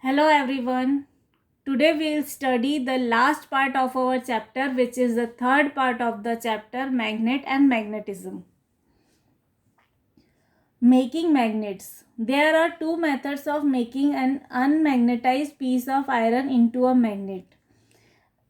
Hello everyone. Today we'll study the last part of our chapter, which is the third part of the chapter, magnet and magnetism. Making magnets. There are two methods of making an unmagnetized piece of iron into a magnet.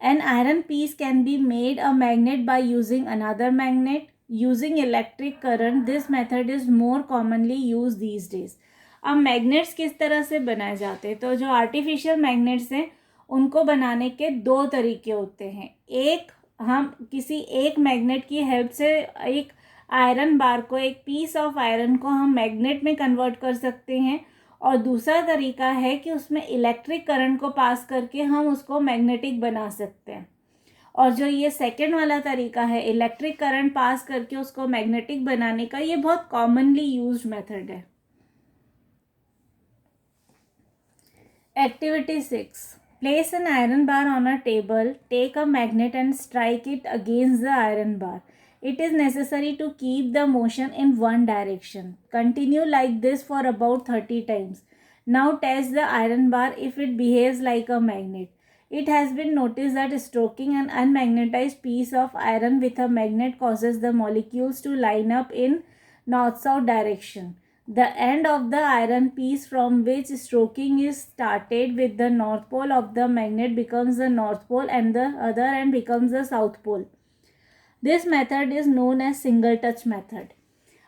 An iron piece can be made a magnet by using another magnet. Using electric current, this method is more commonly used these days. अब magnets किस तरह से बनाए जाते हैं? तो जो artificial magnets हैं उनको बनाने के दो तरीके होते हैं. एक, हम किसी एक मैग्नेट की हेल्प से एक आयरन बार को, एक पीस ऑफ आयरन को हम मैग्नेट में कन्वर्ट कर सकते हैं. और दूसरा तरीका है कि उसमें इलेक्ट्रिक करंट को पास करके हम उसको मैग्नेटिक बना सकते हैं. और जो ये सेकेंड वाला तरीका है, इलेक्ट्रिक करंट पास करके उसको मैग्नेटिक बनाने का, ये बहुत कॉमनली यूज्ड मेथड है. Activity 6. Place an iron bar on a table. Take a magnet and strike it against the iron bar. It is necessary to keep the motion in one direction. Continue like this for about 30 times. Now test the iron bar if it behaves like a magnet. It has been noticed that stroking an unmagnetized piece of iron with a magnet causes the molecules to line up in north-south direction. The end of the iron piece from which stroking is started with the north pole of the magnet becomes the north pole and the other end becomes the south pole. This method is known as single touch method.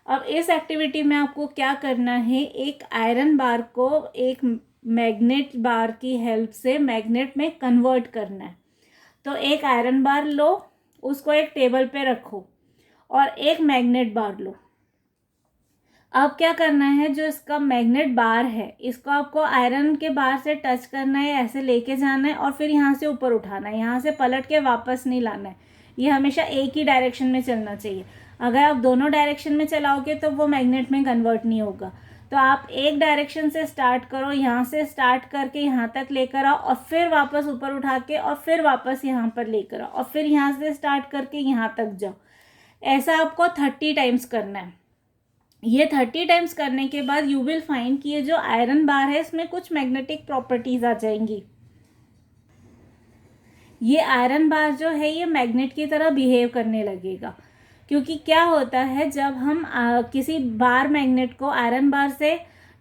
अब इस activity में आपको क्या करना है, एक iron bar को एक मैग्नेट बार की हेल्प से मैग्नेट में कन्वर्ट करना है. तो एक आयरन बार लो, उसको एक टेबल पे रखो और एक मैग्नेट बार लो. अब क्या करना है, जो इसका मैग्नेट बार है इसको आपको आयरन के बार से टच करना है, ऐसे लेके जाना है और फिर यहाँ से ऊपर उठाना है. यहाँ से पलट के वापस नहीं लाना है. ये हमेशा एक ही डायरेक्शन में चलना चाहिए. अगर आप दोनों डायरेक्शन में चलाओगे तो वो मैग्नेट में कन्वर्ट नहीं होगा. तो आप एक डायरेक्शन से स्टार्ट करो, यहाँ से स्टार्ट करके यहाँ तक लेकर आओ और फिर वापस ऊपर उठा के और फिर वापस यहाँ पर लेकर आओ और फिर यहाँ से स्टार्ट करके यहाँ तक जाओ. ऐसा आपको 30 टाइम्स करना है. ये 30 टाइम्स करने के बाद यू विल फाइंड कि ये जो आयरन बार है इसमें कुछ मैग्नेटिक प्रॉपर्टीज आ जाएंगी. ये आयरन बार जो है ये मैग्नेट की तरह बिहेव करने लगेगा. क्योंकि क्या होता है, जब हम किसी बार मैग्नेट को आयरन बार से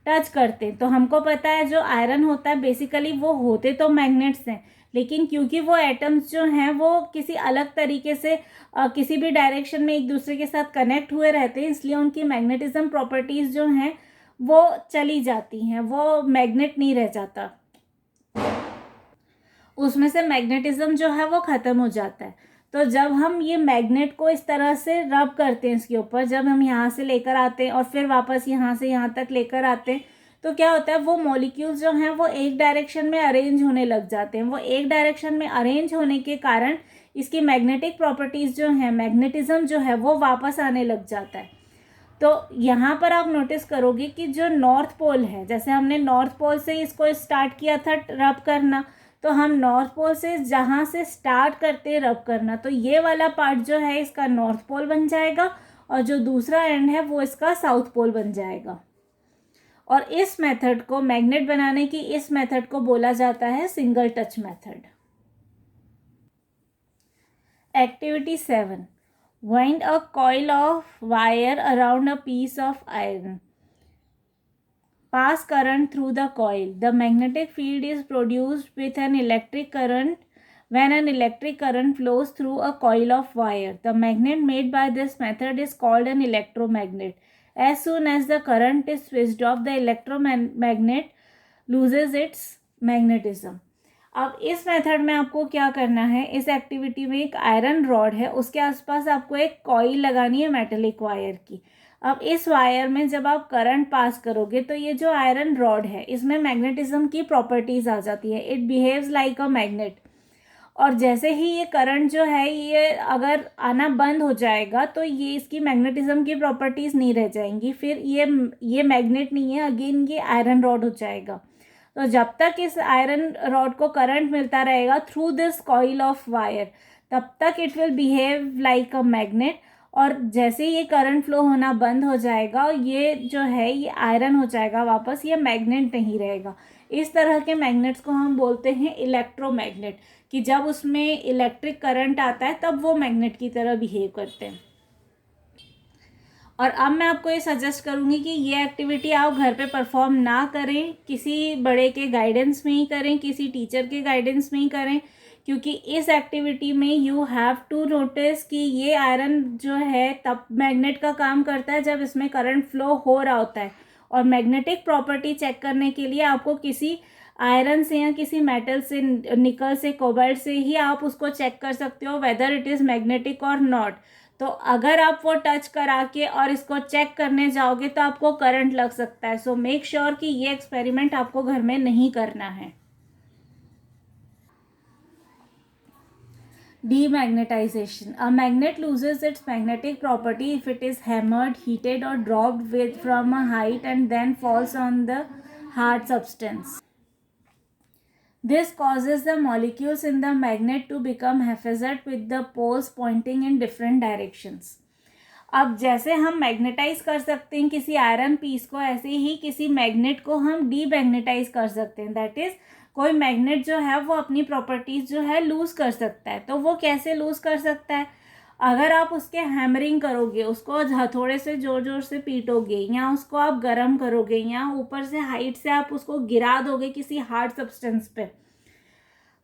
टच करते हैं तो हमको पता है जो आयरन होता है बेसिकली वो होते तो मैग्नेट्स हैं, लेकिन क्योंकि वो एटम्स जो हैं वो किसी अलग तरीके से किसी भी डायरेक्शन में एक दूसरे के साथ कनेक्ट हुए रहते हैं, इसलिए उनकी मैग्नेटिज्म प्रॉपर्टीज़ जो हैं वो चली जाती हैं, वो मैग्नेट नहीं रह जाता, उसमें से मैग्नेटिज्म जो है वो ख़त्म हो जाता है. तो जब हम ये मैग्नेट को इस तरह से रब करते हैं इसके ऊपर, जब हम यहाँ से लेकर आते हैं और फिर वापस यहाँ से यहाँ तक लेकर आते हैं, तो क्या होता है, वो मॉलिक्यूल्स जो हैं वो एक डायरेक्शन में अरेंज होने लग जाते हैं. वो एक डायरेक्शन में अरेंज होने के कारण इसकी मैग्नेटिक प्रॉपर्टीज़ जो हैं, मैग्नेटिज्म जो है वो वापस आने लग जाता है. तो यहाँ पर आप नोटिस करोगे कि जो नॉर्थ पोल है, जैसे हमने नॉर्थ पोल से इसको स्टार्ट किया था रब करना, तो हम नॉर्थ पोल से जहाँ से स्टार्ट करते हैं रब करना, तो ये वाला पार्ट जो है इसका नॉर्थ पोल बन जाएगा और जो दूसरा एंड है वो इसका साउथ पोल बन जाएगा. और इस मेथड को, मैग्नेट बनाने की इस मेथड को बोला जाता है single touch method. Activity 7. Wind a coil of wire around a piece of iron. Pass current through the coil. The magnetic field is produced with an electric current when an electric current flows through a coil of wire. The magnet made by this method is called an electromagnet. As soon as the current is switched off, the electromagnet loses its magnetism. अब इस method में आपको क्या करना है, इस activity में एक आयरन रॉड है, उसके आसपास आपको एक कॉइल लगानी है मेटेलिक वायर की. अब इस वायर में जब आप करंट पास करोगे तो ये जो आयरन रॉड है इसमें मैग्नेटिज्म की प्रॉपर्टीज़ आ जाती है. It behaves like a magnet. और जैसे ही ये करंट जो है ये अगर आना बंद हो जाएगा तो ये इसकी मैग्नेटिज्म की प्रॉपर्टीज़ नहीं रह जाएंगी, फिर ये मैग्नेट नहीं है, अगेन ये आयरन रॉड हो जाएगा. तो जब तक इस आयरन रॉड को करंट मिलता रहेगा through this coil of wire, तब तक it will behave like a magnet. और जैसे ये करंट फ्लो होना बंद हो जाएगा, ये जो है ये आयरन हो जाएगा वापस, ये मैग्नेट नहीं रहेगा. इस तरह के मैग्नेट्स को हम बोलते हैं इलेक्ट्रोमैग्नेट, कि जब उसमें इलेक्ट्रिक करंट आता है तब वो मैग्नेट की तरह बिहेव करते हैं। और अब मैं आपको ये सजेस्ट करूँगी कि ये एक्टिविटी आप घर पे परफॉर्म ना करें, किसी बड़े के गाइडेंस में ही करें, किसी टीचर के गाइडेंस में ही करें, क्योंकि इस एक्टिविटी में यू हैव टू नोटिस कि ये आयरन जो है तब मैग्नेट का काम करता है जब इसमें करंट फ्लो हो रहा होता है। और मैग्नेटिक प्रॉपर्टी चेक करने के लिए आपको किसी आयरन से या किसी मेटल से, निकल से, कोबाल्ट से ही आप उसको चेक कर सकते हो वेदर इट इज़ मैग्नेटिक और नॉट। तो अगर आप वो टच करा के और इसको चेक करने जाओगे तो आपको करंट लग सकता है। सो मेक श्योर कि ये एक्सपेरिमेंट आपको घर में नहीं करना है। Demagnetization. A magnet loses its magnetic property if it is hammered, heated or dropped from a height and then falls on the hard substance. This causes the molecules in the magnet to become haphazard with the poles pointing in different directions. अब जैसे हम magnetise कर सकते हैं किसी iron piece को, ऐसे ही किसी मैग्नेट को हम डीमैग्नेटाइज कर सकते हैं। दैट इज, कोई मैग्नेट जो है वो अपनी प्रॉपर्टीज जो है लूज कर सकता है। तो वो कैसे लूज कर सकता है? अगर आप उसके हैमरिंग करोगे, उसको हथौड़े से जोर जोर से पीटोगे, या उसको आप गर्म करोगे, या ऊपर से हाइट से आप उसको गिरा दोगे किसी हार्ड सब्सटेंस पे,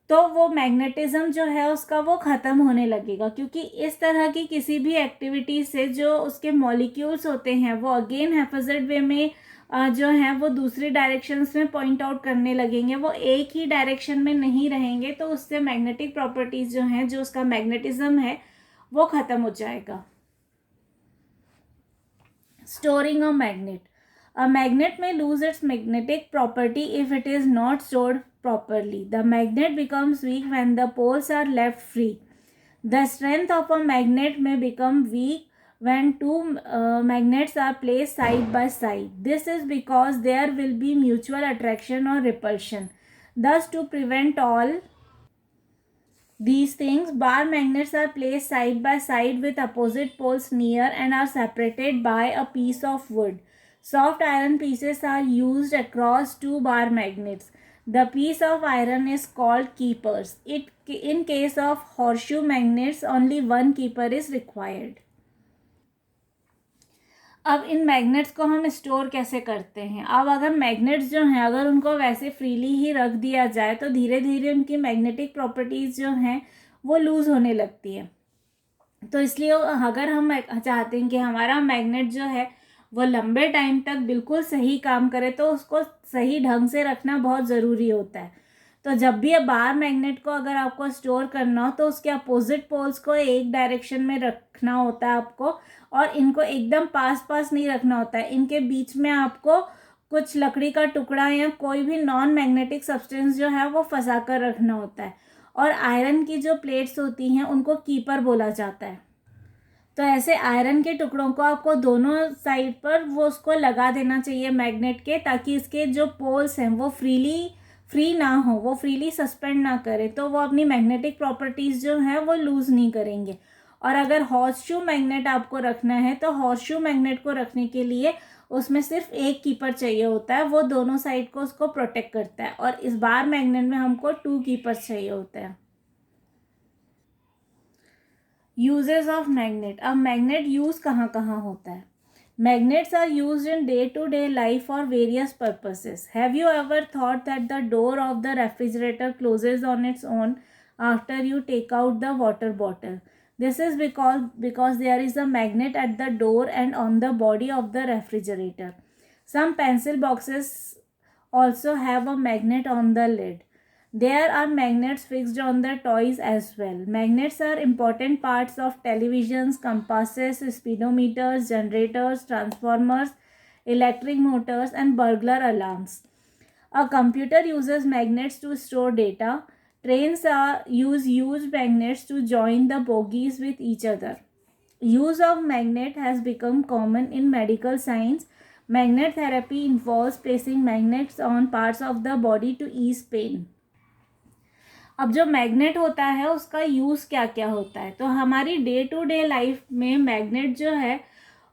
तो वो मैग्नेटिज्म जो है उसका वो ख़त्म होने लगेगा। क्योंकि इस तरह की किसी भी एक्टिविटी से जो उसके मॉलिक्यूल्स होते हैं वो अगेन हैफेजेड वे में जो है वो दूसरी डायरेक्शंस में पॉइंट आउट करने लगेंगे, वो एक ही डायरेक्शन में नहीं रहेंगे। तो उससे मैग्नेटिक प्रॉपर्टीज़ जो हैं, जो उसका मैग्नेटिज्म है, वो ख़त्म हो जाएगा। Storing a magnet. A magnet may lose its magnetic property if it is not stored properly. The magnet becomes weak when the poles are left free. The strength of a magnet may become weak when two magnets are placed side by side. This is because there will be mutual attraction or repulsion. Thus, to prevent all these things, bar magnets are placed side by side with opposite poles near and are separated by a piece of wood. Soft iron pieces are used across two bar magnets. The piece of iron is called keepers. In case of horseshoe magnets, only one keeper is required. अब इन magnets को हम store कैसे करते हैं? अब अगर magnets जो हैं, अगर उनको वैसे फ्रीली ही रख दिया जाए तो धीरे धीरे उनकी मैग्नेटिक प्रॉपर्टीज़ जो हैं वो लूज़ होने लगती है। तो इसलिए अगर हम चाहते हैं कि हमारा मैग्नेट जो है वो लंबे टाइम तक बिल्कुल सही काम करे, तो उसको सही ढंग से रखना बहुत ज़रूरी होता है। तो जब भी बार मैग्नेट को अगर आपको स्टोर करना हो तो उसके अपोजिट पोल्स को एक डायरेक्शन में रखना होता है आपको, और इनको एकदम पास पास नहीं रखना होता है। इनके बीच में आपको कुछ लकड़ी का टुकड़ा या कोई भी नॉन मैग्नेटिक सब्सटेंस जो है वो फंसा कर रखना होता है। और आयरन की जो प्लेट्स होती हैं उनको कीपर बोला जाता है। तो ऐसे आयरन के टुकड़ों को आपको दोनों साइड पर वो उसको लगा देना चाहिए मैग्नेट के, ताकि इसके जो पोल्स हैं वो फ्री ना हो, वो फ्रीली सस्पेंड ना करें, तो वो अपनी मैग्नेटिक प्रॉपर्टीज़ जो हैं वो लूज़ नहीं करेंगे। और अगर हॉर्सशू मैग्नेट आपको रखना है तो हॉर्सशू मैग्नेट को रखने के लिए उसमें सिर्फ एक कीपर चाहिए होता है, वो दोनों साइड को उसको प्रोटेक्ट करता है। और इस बार मैग्नेट में हमको 2 कीपर्स चाहिए होते हैं। Uses of magnet. अब मैग्नेट यूज़ कहाँ कहाँ होता है? Magnets are used in day-to-day life for various purposes. Have you ever thought that the door of the refrigerator closes on its own after you take out the water bottle? This is because there is a magnet at the door and on the body of the refrigerator. Some pencil boxes also have a magnet on the lid. There are magnets fixed on the toys as well. Magnets are important parts of televisions, compasses, speedometers, generators, transformers, electric motors, and burglar alarms. A computer uses magnets to store data. Trains use magnets to join the bogies with each other. Use of magnet has become common in medical science. Magnet therapy involves placing magnets on parts of the body to ease pain. अब जो magnet होता है उसका use क्या क्या होता है? तो हमारी डे टू डे लाइफ में मैग्नेट जो है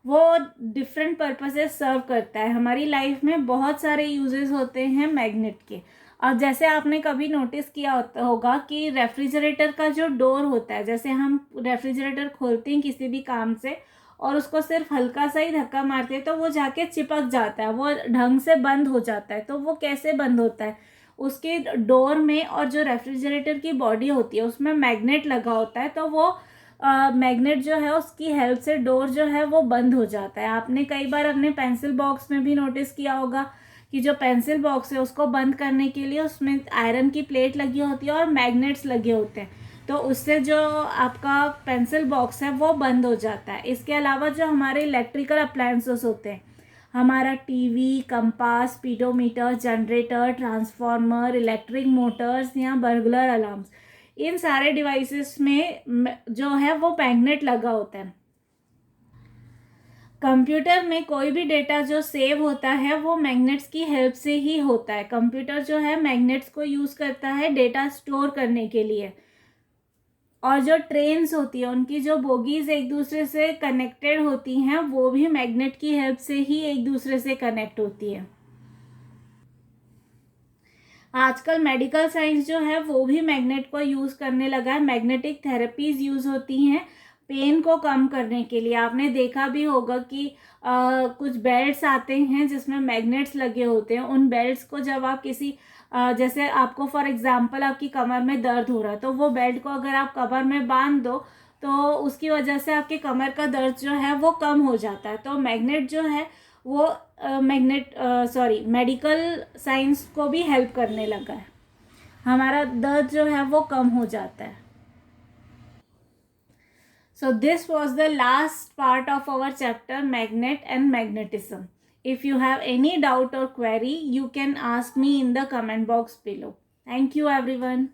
वो डिफरेंट पर्पसेस सर्व करता है। हमारी लाइफ में बहुत सारे यूजेस होते हैं मैग्नेट के। अब जैसे आपने कभी नोटिस किया होगा कि रेफ्रिजरेटर का जो डोर होता है, जैसे हम रेफ्रिजरेटर खोलते हैं किसी भी काम से और उसको सिर्फ हल्का सा ही धक्का मारते हैं तो वो जाके चिपक जाता है, वो ढंग से बंद हो जाता है। तो वो कैसे बंद होता है, उसके डोर में और जो रेफ्रिजरेटर की बॉडी होती है उसमें मैग्नेट लगा होता है। तो वो मैग्नेट जो है उसकी हेल्प से डोर जो है वो बंद हो जाता है। आपने कई बार अपने पेंसिल बॉक्स में भी नोटिस किया होगा कि जो पेंसिल बॉक्स है उसको बंद करने के लिए उसमें आयरन की प्लेट लगी होती है और मैग्नेट्स लगे होते हैं, तो उससे जो आपका पेंसिल बॉक्स है वो बंद हो जाता है। इसके अलावा जो हमारे इलेक्ट्रिकल अप्लायंसेस होते हैं, हमारा TV, compass, speedometer, generator, transformer, electric Motors या बर्गलर अलार्म्स, इन सारे डिवाइसेस में जो है वो मैग्नेट लगा होता है। कंप्यूटर में कोई भी डेटा जो सेव होता है वो मैग्नेट्स की हेल्प से ही होता है। कंप्यूटर जो है मैग्नेट्स को यूज़ करता है डेटा स्टोर करने के लिए। और जो ट्रेन्स होती है उनकी जो बोगीज एक दूसरे से कनेक्टेड होती हैं वो भी मैग्नेट की हेल्प से ही एक दूसरे से कनेक्ट होती है। आजकल मेडिकल साइंस जो है वो भी मैग्नेट को यूज़ करने लगा है। मैग्नेटिक थेरेपीज यूज़ होती हैं पेन को कम करने के लिए। आपने देखा भी होगा कि कुछ बेल्ट्स आते हैं जिसमें मैग्नेट्स लगे होते हैं। उन बेल्ट्स को जब आप किसी जैसे आपको फॉर एग्जांपल आपकी कमर में दर्द हो रहा है तो वो बेल्ट को अगर आप कमर में बांध दो तो उसकी वजह से आपके कमर का दर्द जो है वो कम हो जाता है। तो मैग्नेट जो है वो मेडिकल साइंस को भी हेल्प करने लगा है। हमारा दर्द जो है वो कम हो जाता है। So this was the last part of our chapter magnet and magnetism. If you have any doubt or query, you can ask me in the comment box below. Thank you everyone.